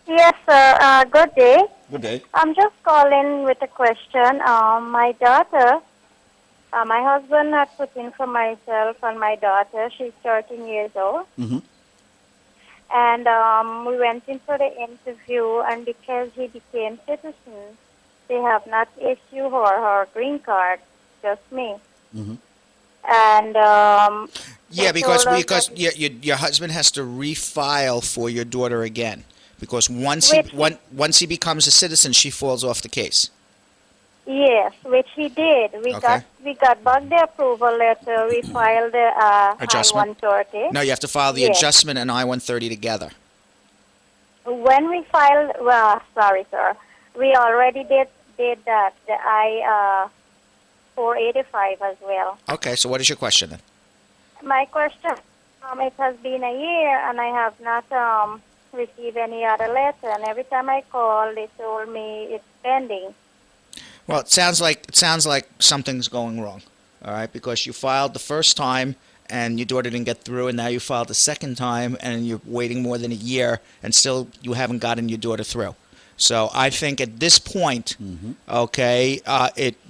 Yes, sir. Good day. Good day. I'm just calling with a question. My daughter, my husband had put in for myself and my daughter. She's 13 years old. Mm-hmm. And we went in for the interview, and because he became citizen, they have not issued her green card, just me. Mm-hmm. And they Yeah, because told us that your husband has to refile for your daughter again. Because which he, once he becomes a citizen, she falls off the case. yes, which he did. Okay. We got back the approval letter. We filed the Adjustment. I-130. No, you have to file the Yes. adjustment and I-130 together. When we filed, well, sorry, sir, we already did that, the I-485 as well. Okay. So what is your question then? My question, it has been a year and I have not received any other letter. And every time I call, they told me it's pending. Well, it sounds like something's going wrong. All right, because you filed the first time and your daughter didn't get through, and now you filed the second time and you're waiting more than a year and still you haven't gotten your daughter through. So I think at this point, Mm-hmm. okay,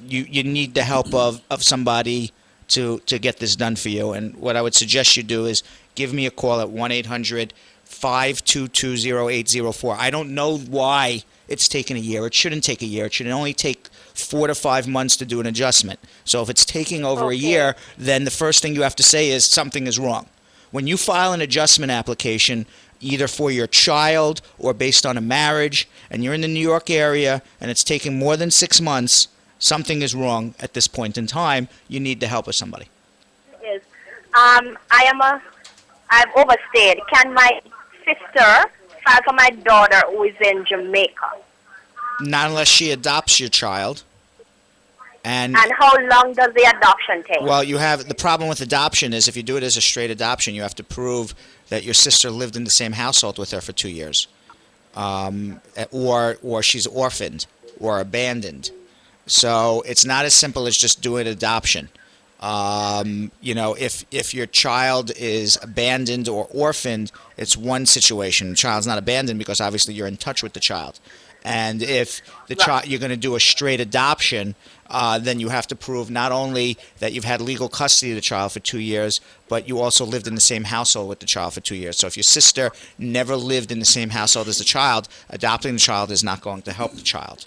you need the help of somebody to get this done for you. And what I would suggest you do is give me a call at 1-800-522-0804. I don't know why it's taken a year. It shouldn't take a year. It should only take 4 to 5 months to do an adjustment. So if it's taking over a Okay. year, then the first thing you have to say is something is wrong. When you file an adjustment application, either for your child or based on a marriage, and you're in the New York area and it's taking more than 6 months, something is wrong at this point in time. You need the help of somebody. Yes. I've overstayed. Can my sister file for my daughter who is in Jamaica? Not unless she adopts your child. And And how long does the adoption take? well, you have the problem with adoption is if you do it as a straight adoption, you have to prove that your sister lived in the same household with her for 2 years, or she's orphaned or abandoned. So it's not as simple as just doing adoption. If your child is abandoned or orphaned, it's one situation. The child's not abandoned because obviously you're in touch with the child. And if the child you're going to do a straight adoption, then you have to prove not only that you've had legal custody of the child for 2 years, but you also lived in the same household with the child for 2 years. So if your sister never lived in the same household as the child, adopting the child is not going to help the child.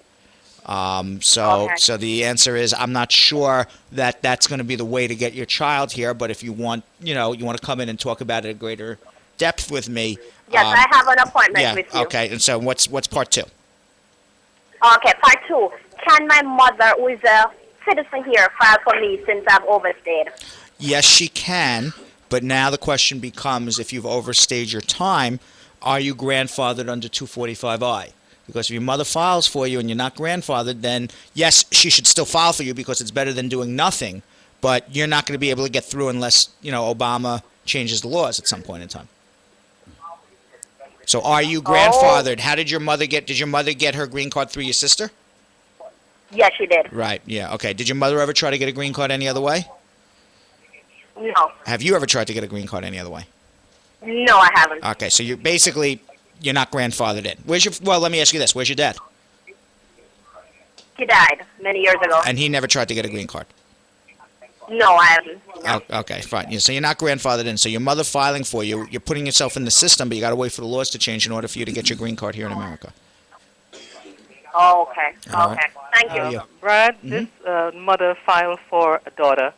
So the answer is I'm not sure that that's going to be the way to get your child here. But if you want, you want to come in and talk about it at greater depth with me. Yes, I have an appointment with you. Okay. And so what's part two? Okay, part two. Can my mother, who is a citizen here, file for me since I've overstayed? Yes, she can. But now the question becomes, if you've overstayed your time, are you grandfathered under 245I? Because if your mother files for you and you're not grandfathered, then yes, she should still file for you because it's better than doing nothing. But you're not going to be able to get through unless, Obama changes the laws at some point in time. So are you grandfathered? How did your mother did your mother get her green card through your sister? Yes, she did. Right, yeah, okay. Did your mother ever try to get a green card any other way? No. Have you ever tried to get a green card any other way? No, I haven't. Okay, so you're not grandfathered in. Well, let me ask you this. Where's your dad? He died many years ago. And he never tried to get a green card? No, I haven't. No. Okay, fine. Yeah, so you're not grandfathered in. So your mother filing for you, you're putting yourself in the system, but you got to wait for the laws to change in order for you to get your green card here in America. Oh, okay. All Okay. right. Thank How are you. you? Brad, this mother filed for a daughter.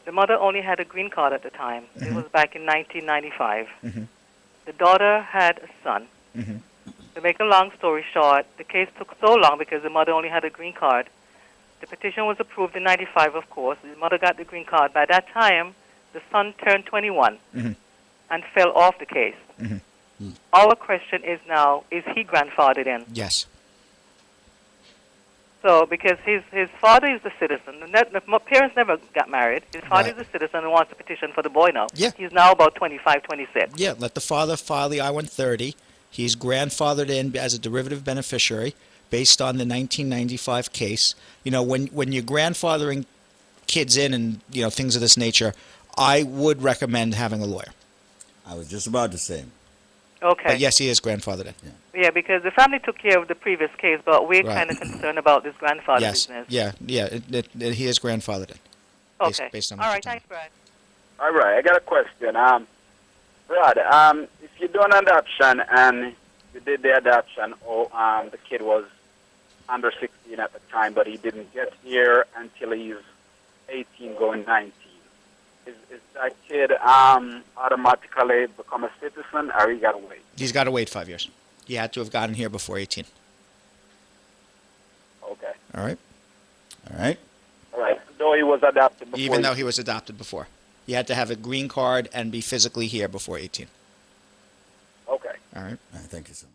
The mother only had a green card at the time. It was back in 1995. The daughter had a son. To make a long story short, the case took so long because the mother only had a green card. The petition was approved in 95, of course. The mother got the green card. By that time, the son turned 21 and fell off the case. Our question is now, is he grandfathered in? Yes. So, because his father is the citizen, my parents never got married. His father Right. is a citizen and wants a petition for the boy now. Yeah. He's now about 25, 26. Yeah, let the father file the I-130. He's grandfathered in as a derivative beneficiary based on the 1995 case. When you're grandfathering kids in and, things of this nature, I would recommend having a lawyer. I was just about to say. Okay. But yes, he is grandfathered in. Yeah, because the family took care of the previous case, but we're Right. kind of concerned about this grandfather Yes. business. Yeah. He is grandfathered in. Okay. Based on All what right. you're telling Thanks, Brad. All right, I got a question. Brad, if you do an adoption and you did the adoption, or the kid was under 16 at the time, but he didn't get here until he's 18, going 19. Is that kid automatically become a citizen, or he got to wait? He's got to wait 5 years. He had to have gotten here before 18. Okay. All right. All right. All right. Though he was adopted before. Even though he was adopted before, he had to have a green card and be physically here before 18. Okay. All right. All right, thank you so much.